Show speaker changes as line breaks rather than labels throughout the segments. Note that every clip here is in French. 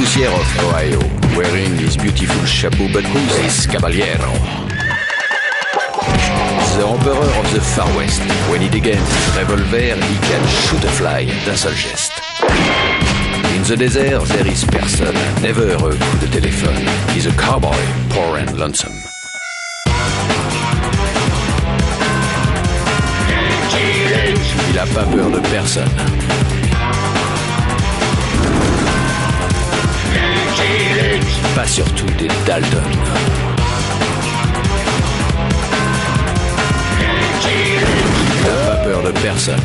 poussière of Ohio, wearing his beautiful chapeau, but who's this caballero? The Emperor of the Far West. When he degains his revolver, he can shoot a fly d'un seul geste. In the desert, there is person, never a coup de téléphone. He's a cowboy, poor and lonesome. Il a pas peur de personne. Pas surtout des Dalton. Il n'a pas peur de personne.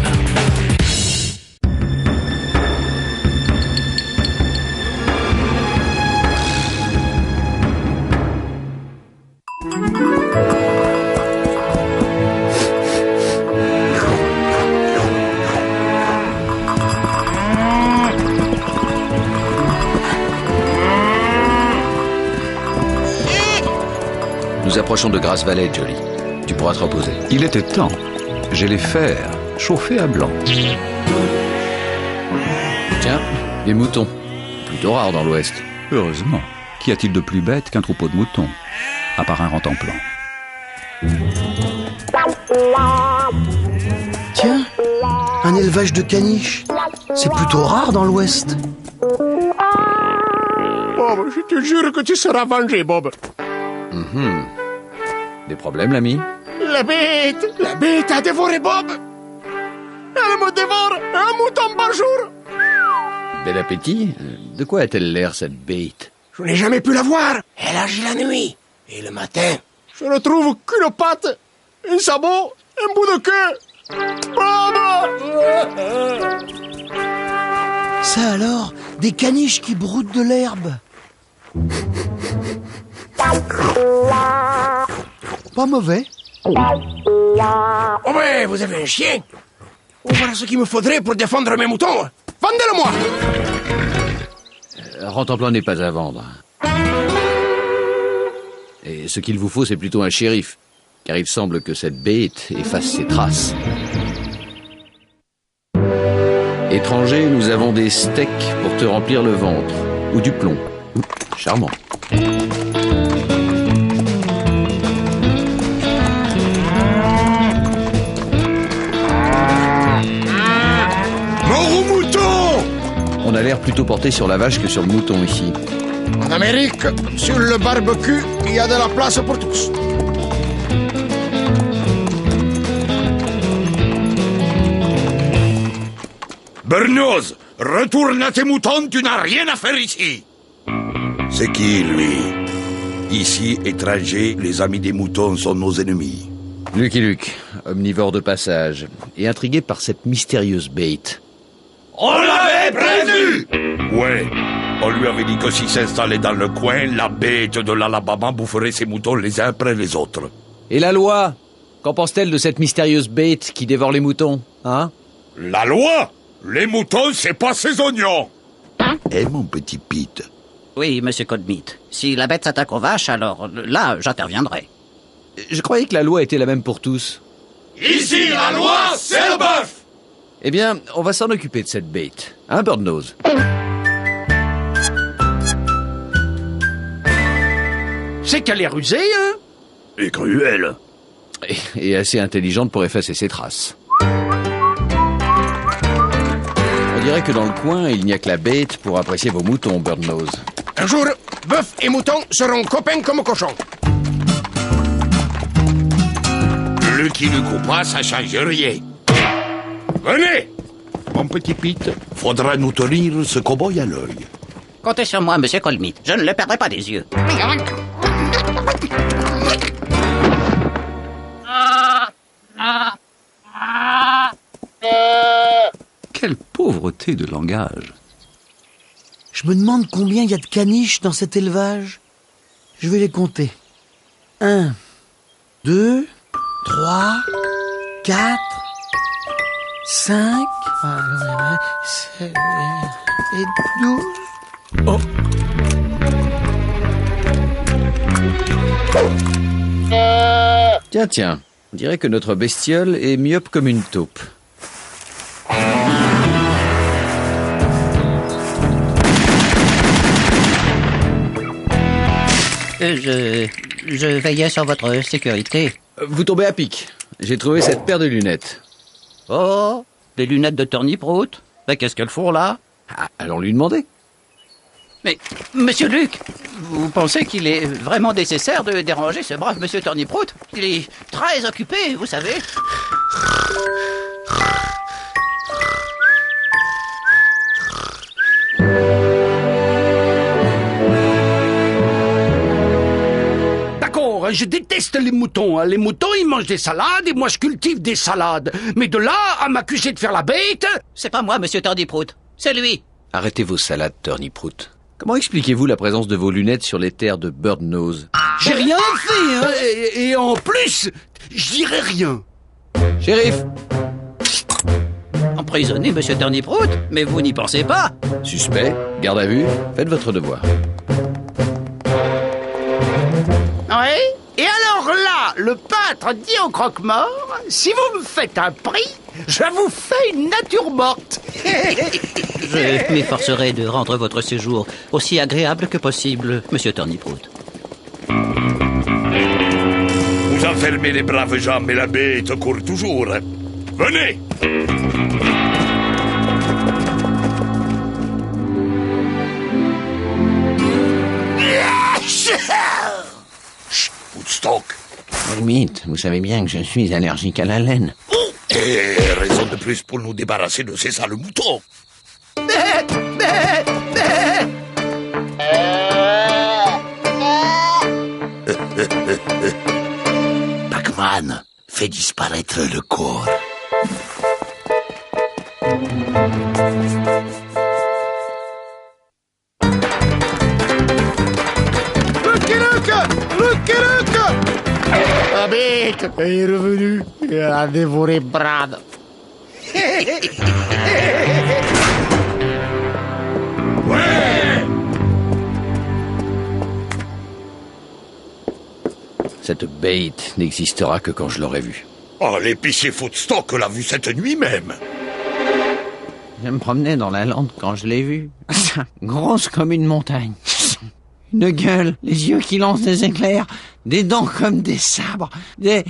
Nous approchons de Grass Valley, Jolie. Tu pourras te reposer.
Il était temps. J'ai les fers chauffés à blanc.
Tiens, des moutons. Plutôt rares dans l'Ouest.
Heureusement. Qu'y a-t-il de plus bête qu'un troupeau de moutons? À part un rentemplant.
Tiens, un élevage de caniches. C'est plutôt rare dans l'Ouest.
Bob, je te jure que tu seras vengé, Bob.
Des problèmes, l'ami?
La bête a dévoré Bob. Elle me dévore un mouton par jour.
Bel appétit. De quoi a-t-elle l'air, cette bête?
Je n'ai jamais pu la voir. Elle agit la nuit. Et le matin, je ne trouve qu'une patte, un sabot, un bout de queue. Bob!
Ça alors, des caniches qui broutent de l'herbe. Pas mauvais.
Oh mais vous avez un chien. Voilà ce qu'il me faudrait pour défendre mes moutons. Vendez-le-moi.
Rentemplant n'est pas à vendre. Et ce qu'il vous faut, c'est plutôt un shérif. Car il semble que cette bête efface ses traces. Étranger, nous avons des steaks pour te remplir le ventre. Ou du plomb. Charmant.
Mort au mouton.
On a l'air plutôt porté sur la vache que sur le mouton ici.
En Amérique, sur le barbecue, il y a de la place pour tous.
Bernoz, retourne à tes moutons, tu n'as rien à faire ici. C'est qui, lui? Ici, étrangers, les amis des moutons sont nos ennemis.
Lucky Luke, omnivore de passage, et intrigué par cette mystérieuse bête.
On l'avait prévenu! Ouais, on lui avait dit que s'il s'installait dans le coin, la bête de l'Alabama boufferait ses moutons les uns après les autres.
Et la loi? Qu'en pense-t-elle de cette mystérieuse bête qui dévore les moutons, hein?
La loi? Les moutons, c'est pas ses oignons!
Eh, mon petit Pete?
Oui, monsieur Codmeat. Si la bête s'attaque aux vaches, alors là, j'interviendrai.
Je croyais que la loi était la même pour tous.
Ici, la loi, c'est le bœuf!
Eh bien, on va s'en occuper de cette bête. Hein, Birdnose?
C'est qu'elle est rusée, hein?
Et cruelle.
Et assez intelligente pour effacer ses traces. On dirait que dans le coin, il n'y a que la bête pour apprécier vos moutons, Birdnose.
Un jour, bœuf et mouton seront copains comme cochons.
Lucky Luke ou pas, ça change rien. Venez!
Mon petit Pete, faudra nous tenir ce cow-boy à l'œil.
Comptez sur moi, monsieur Codmeat. Je ne le perdrai pas des yeux.
Quelle pauvreté de langage.
Je me demande combien il y a de caniches dans cet élevage. Je vais les compter. 1, 2, 3, 4, 5, 7 et 12. Oh.
Tiens, on dirait que notre bestiole est myope comme une taupe.
Je veillais sur votre sécurité.
Vous tombez à pic. J'ai trouvé cette paire de lunettes.
Oh, des lunettes de Torniprout? Mais qu'est-ce qu'elles font là?
Ah, allons lui demander.
Mais, monsieur Luc, vous pensez qu'il est vraiment nécessaire de déranger ce brave monsieur Torniprout? Il est très occupé, vous savez.
D'accord, je déteste les moutons. Les moutons, ils mangent des salades et moi, je cultive des salades. Mais de là à m'accuser de faire la bête...
C'est pas moi, monsieur Torniprout. C'est lui.
Arrêtez vos salades, Turniprout. Comment expliquez-vous la présence de vos lunettes sur les terres de Birdnose?
J'ai rien fait, hein, et en plus, je dirais rien.
Shérif!
Emprisonné, monsieur Torniprout? Mais vous n'y pensez pas.
Suspect, garde à vue, faites votre devoir.
Oui. Et alors là, le peintre dit au croque-mort, si vous me faites un prix, je vous fais une nature morte.
Je m'efforcerai de rendre votre séjour aussi agréable que possible, monsieur Torniprout.
Vous enfermez les braves gens, mais la bête court toujours. Venez! Woodstock.
Limite, vous savez bien que je suis allergique à la laine.
Et raison de plus pour nous débarrasser de ces sales moutons. Pac-Man, fais disparaître le corps.
Lucky Luke! La bête est revenue et a dévoré Brad.
Cette bête n'existera que quand je l'aurai vue.
Oh, l'épicier Footstock l'a vu cette nuit même.
Je me promenais dans la lande quand je l'ai vue. Grosse comme une montagne. Une gueule, les yeux qui lancent des éclairs, des dents comme des sabres, des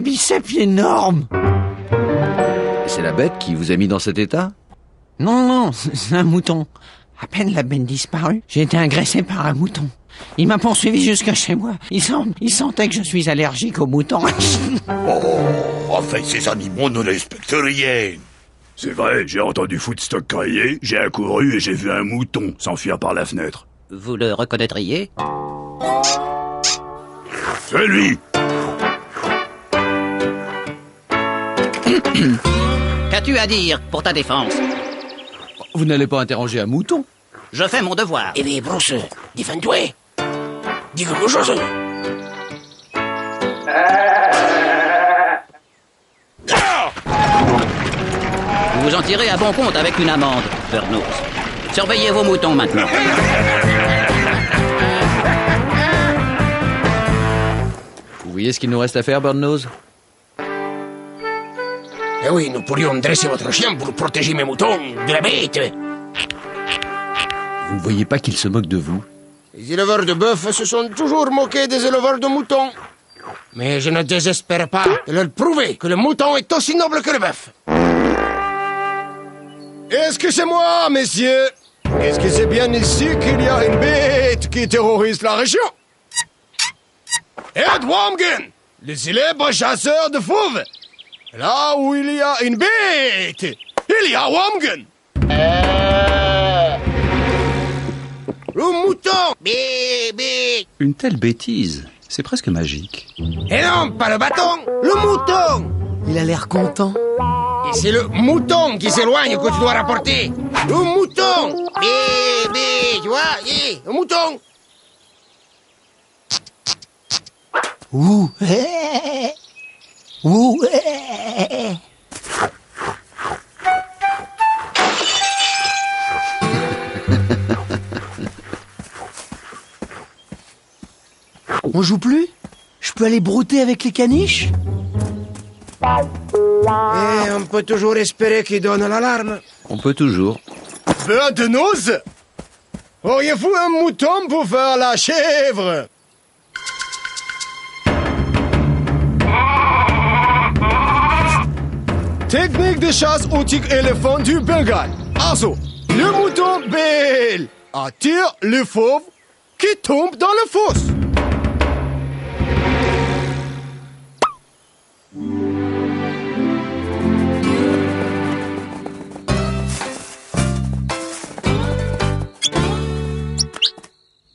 biceps énormes.
C'est la bête qui vous a mis dans cet état?
Non, c'est un mouton. À peine la bête disparue, j'ai été agressé par un mouton. Il m'a poursuivi jusque chez moi. Il sentait que je suis allergique aux moutons.
Oh, enfin, ces animaux ne respectent rien.
C'est vrai, j'ai entendu Footstock crier, j'ai accouru et j'ai vu un mouton s'enfuir par la fenêtre.
Vous le reconnaîtriez?
C'est lui!
Qu'as-tu à dire pour ta défense?
Vous n'allez pas interroger un mouton?
Je fais mon devoir.
Eh bien, Bruce, défends-toi. Dis quelque chose.
Vous vous en tirez à bon compte avec une amende, Birdnose. Surveillez vos moutons maintenant.
Vous voyez ce qu'il nous reste à faire, Birdnose?
Eh oui, nous pourrions dresser votre chien pour protéger mes moutons de la bête.
Vous ne voyez pas qu'il se moque de vous?
Les éleveurs de bœufs se sont toujours moqués des éleveurs de moutons. Mais je ne désespère pas de leur prouver que le mouton est aussi noble que le bœuf. Est-ce que c'est moi, messieurs? Est-ce que c'est bien ici qu'il y a une bête qui terrorise la région? Ed Wormgen, le célèbre chasseur de fauves. Là où il y a une bête, il y a Wormgen. Le mouton. Bé.
Une telle bêtise, c'est presque magique.
Et non, pas le bâton, le mouton.
Il a l'air content.
Et c'est le mouton qui s'éloigne que tu dois rapporter. Le mouton. Bé, tu vois, le mouton.
Ouh. Ouh. On joue plus? Je peux aller brouter avec les caniches?
Et on peut toujours espérer qu'il donne l'alarme.
On peut toujours.
Birdnose, auriez-vous un mouton pour faire la chèvre? Technique de chasse au tigre éléphant du Bengale. Also, le mouton belle attire le fauve qui tombe dans le fosse.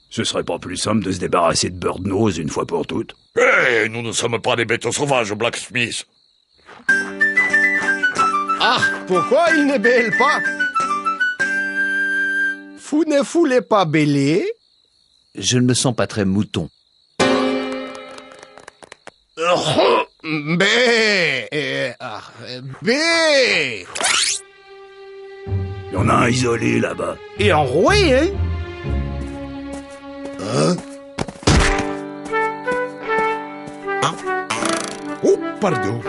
Ce serait pas plus simple de se débarrasser de Birdnose une fois pour toutes?
Eh, nous ne sommes pas des bêtes sauvages, Blacksmith.
Ah, pourquoi il ne bêle pas? Vous ne voulez pas bêler?
Je ne me sens pas très mouton.
Bé! Bé!
Il y en a un isolé là-bas.
Et enroué, hein?
Oh, pardon.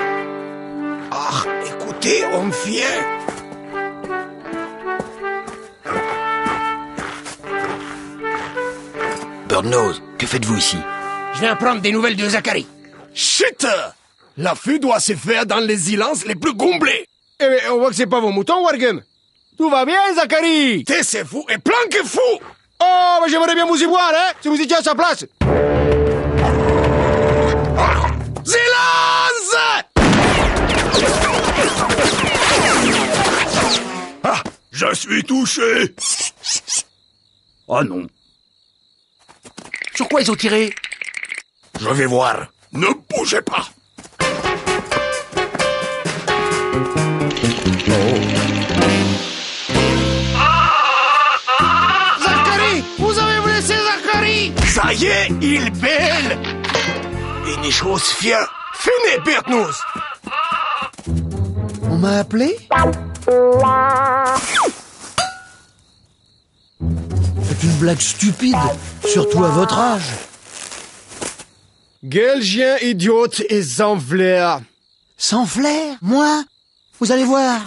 Ah, écoutez, on vient.
Birdnose, que faites-vous ici?
Je viens prendre des nouvelles de Zachary.
Chut! L'affût doit se faire dans les silences les plus comblés. Eh bien, on voit que c'est pas vos moutons, Worgen. Tout va bien, Zachary? Taisez-vous et planquez-vous! Oh, mais j'aimerais bien vous y voir, hein, si vous étiez à sa place. Silence!
Ah, je suis touché. Ah non.
Sur quoi ils ont tiré?
Je vais voir. Ne bougez pas.
Zachary! Vous avez blessé Zachary! Ça y est, il bêle! Une chose fière. Venez, Birdnose!
On m'a appelé? C'est une blague stupide, surtout à votre âge.
Quel chien idiote et sans flair!
Sans flair? Moi? Vous allez voir.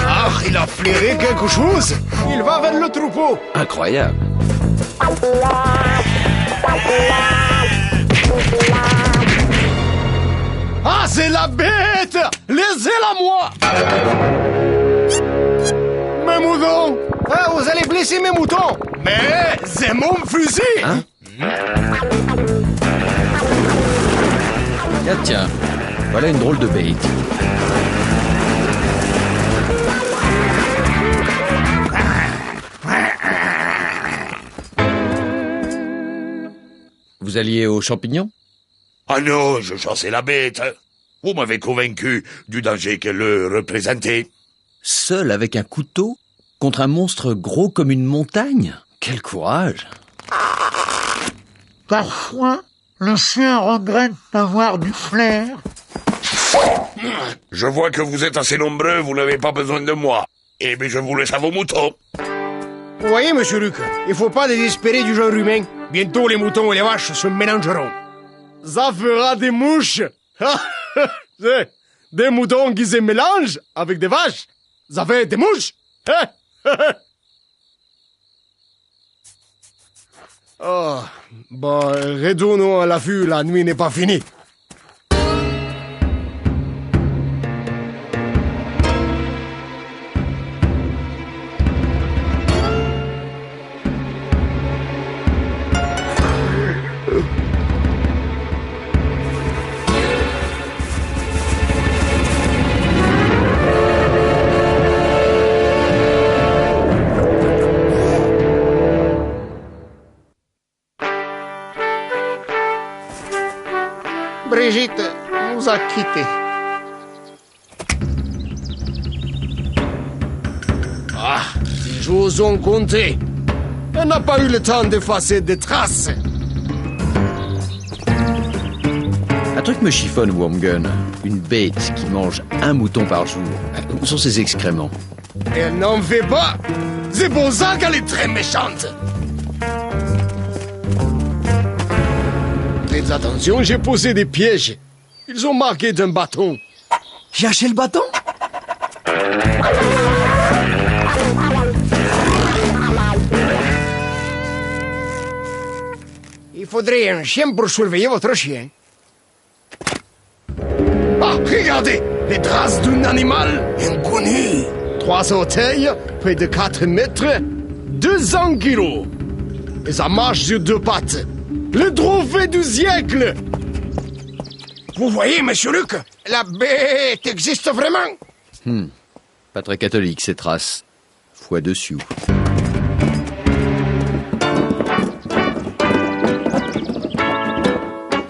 Ah, il a flairé quelque chose! Il va vers le troupeau!
Incroyable.
Ah, c'est la bête! Laissez-la moi! Mes moutons! Ah, vous allez blesser mes moutons! Mais c'est mon fusil!
Hein? Ah, tiens, voilà une drôle de bête. Vous alliez aux champignons?
Ah non, je chassais la bête. Vous m'avez convaincu du danger qu'elle représentait.
Seul avec un couteau? Contre un monstre gros comme une montagne? Quel courage!
Parfois, le chien regrette d'avoir du flair.
Je vois que vous êtes assez nombreux, vous n'avez pas besoin de moi. Eh bien, je vous laisse à vos moutons.
Vous voyez, monsieur Luc, il faut pas désespérer du genre humain. Bientôt, les moutons et les vaches se mélangeront. Ça fera des mouches. Des moutons qui se mélangent avec des vaches. Ça fait des mouches. Oh, bon, retournons à l'affût, la nuit n'est pas finie. Brigitte nous a quittés. Ah, les jours ont compté. Elle n'a pas eu le temps d'effacer des traces.
Un truc me chiffonne, Wormgun. Une bête qui mange un mouton par jour. Où sont ses excréments?
Elle n'en fait pas. C'est pour ça qu'elle est très méchante. Faites attention, j'ai posé des pièges. Ils ont marqué d'un bâton.
J'ai acheté le bâton?
Il faudrait un chien pour surveiller votre chien. Ah! Regardez, les traces d'un animal inconnu. 3 orteils, près de 4 mètres, 200 kilos. Et ça marche sur 2 pattes. Le trophée du siècle. Vous voyez, monsieur Luc, la bête existe vraiment.
Pas très catholique, ces traces. Foi dessus.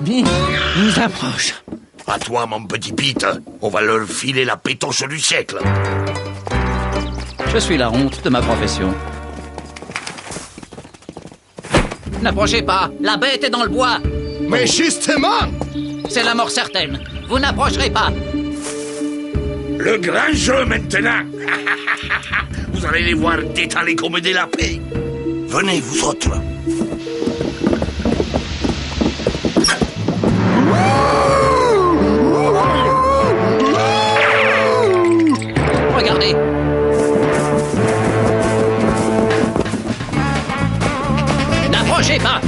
Il nous approche.
À toi, mon petit Pete. On va leur filer la pétoche du siècle.
Je suis la honte de ma profession. N'approchez pas, la bête est dans le bois.
Mais justement,
c'est la mort certaine. Vous n'approcherez pas.
Le grand jeu maintenant. Vous allez les voir détaler comme des lapins. Venez, vous autres.
Regardez. N'approchez pas.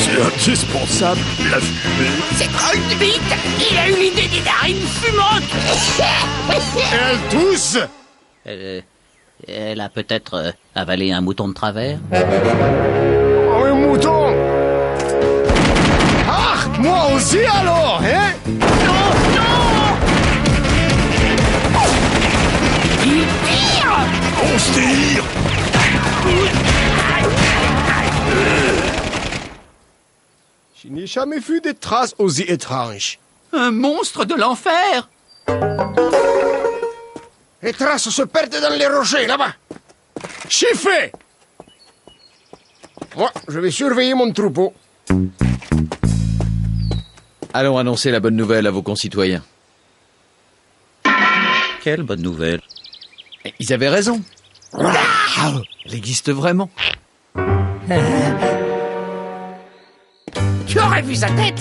c'est indispensable, la fumée.
C'est trop une bite. Il a eu l'idée des narines fumantes.
Elle tousse.
Elle a peut-être avalé un mouton de travers.
Oh, un mouton. Ah, moi aussi alors, hein?
Non, non. Il tire.
On se tire.
Je n'ai jamais vu des traces aussi étranges.
Un monstre de l'enfer.
Les traces se perdent dans les rochers, là-bas. Chiffé. Moi, je vais surveiller mon troupeau.
Allons annoncer la bonne nouvelle à vos concitoyens.
Quelle bonne nouvelle.
Ils avaient raison. Elle existe vraiment.
Tu aurais vu sa tête.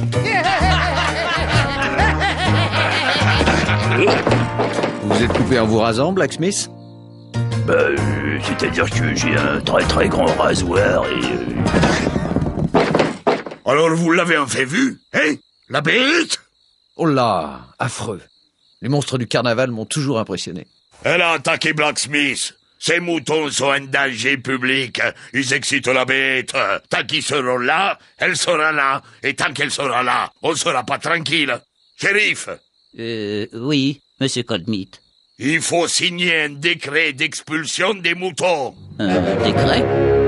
Vous vous êtes coupé en vous rasant, Blacksmith?
C'est-à-dire que j'ai un très très grand rasoir et...
Alors vous l'avez enfin vu, hein? La bête?
Oh là, affreux. Les monstres du carnaval m'ont toujours impressionné.
Elle a attaqué Blacksmith. Ces moutons sont un danger public. Ils excitent la bête. Tant qu'ils seront là, elle sera là. Et tant qu'elle sera là, on sera pas tranquille. Shérif,
Oui, monsieur Coldmeat.
il faut signer un décret d'expulsion des moutons.
Un décret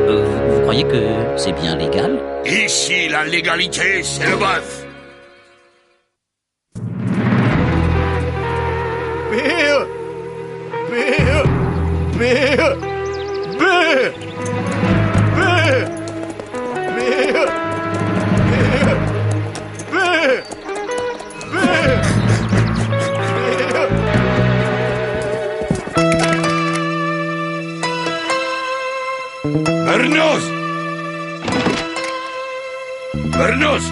vous croyez que c'est bien légal?
Ici, la légalité, c'est le bœuf.
Bill! Bill! Bill! Bill! Bill! Bill! Bill! Bill!
Bernos! Bernos!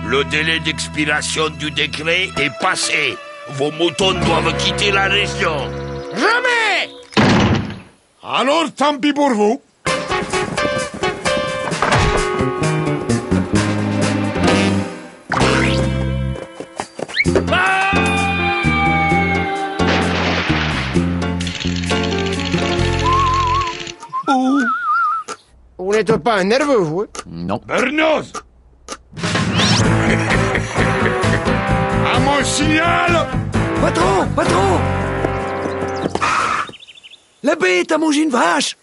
Le délai d'expiration du décret est passé. Vos moutons doivent quitter la région.
Jamais! Alors, tant pis pour vous. Vous n'êtes pas nerveux, vous?
Non.
Bernos! À mon signal!
Patron, patron! La bête a mangé une vache!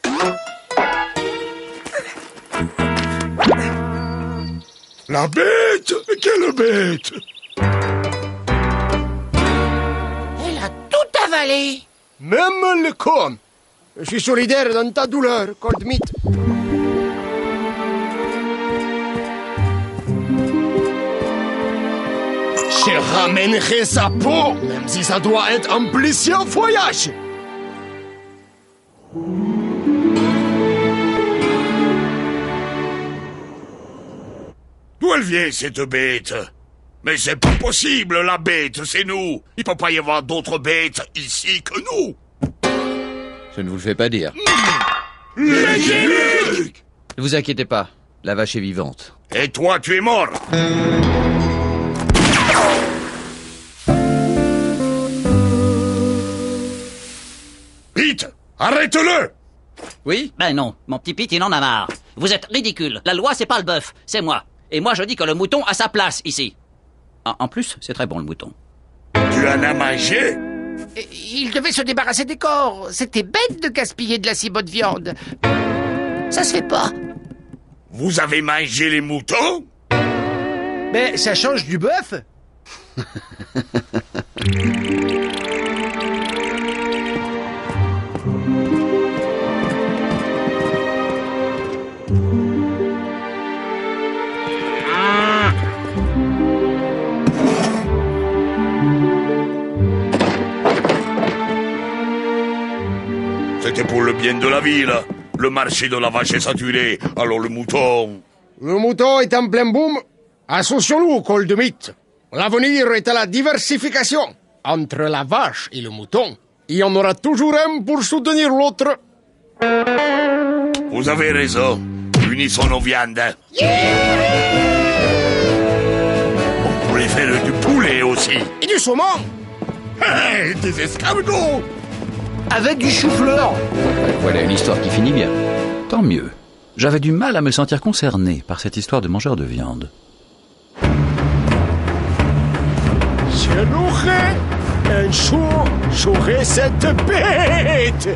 La bête? Quelle bête?
Elle a tout avalé.
Même le con. Je suis solidaire dans ta douleur, Cold Meat. Je ramènerai sa peau, même si ça doit être un plusieurs voyages.
D'où elle vient, cette bête? Mais c'est pas possible, la bête, c'est nous. Il peut pas y avoir d'autres bêtes ici que nous.
Je ne vous le fais pas dire.
Les géniques!
Ne vous inquiétez pas, la vache est vivante.
Et toi, tu es mort. Pete, arrête-le!
Oui?
Ben non, mon petit Pete, il en a marre. Vous êtes ridicule. La loi, c'est pas le bœuf, c'est moi. Et moi, je dis que le mouton a sa place ici. En plus, c'est très bon, le mouton.
Tu en as mangé?
Il devait se débarrasser des corps. C'était bête de gaspiller de la si bonne viande. Ça se fait pas.
Vous avez mangé les moutons?
Mais ça change du bœuf.
C'était pour le bien de la ville. Le marché de la vache est saturé, alors le mouton...
Le mouton est en plein boom. Associons-nous au col de mythe. L'avenir est à la diversification. Entre la vache et le mouton, il y en aura toujours un pour soutenir l'autre.
Vous avez raison. Unissons nos viandes. On pourrait faire du poulet aussi.
Et du saumon.
Hey, des escargots.
Avec du chou-fleur.
Voilà une histoire qui finit bien. Tant mieux. J'avais du mal à me sentir concerné par cette histoire de mangeur de viande.
Je louerai un jour, j'aurai cette bête.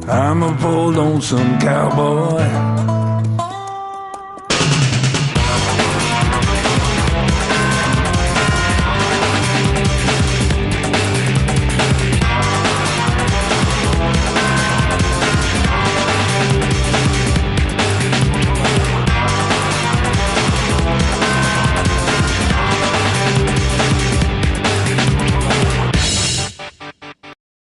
I'm a poor lonesome cowboy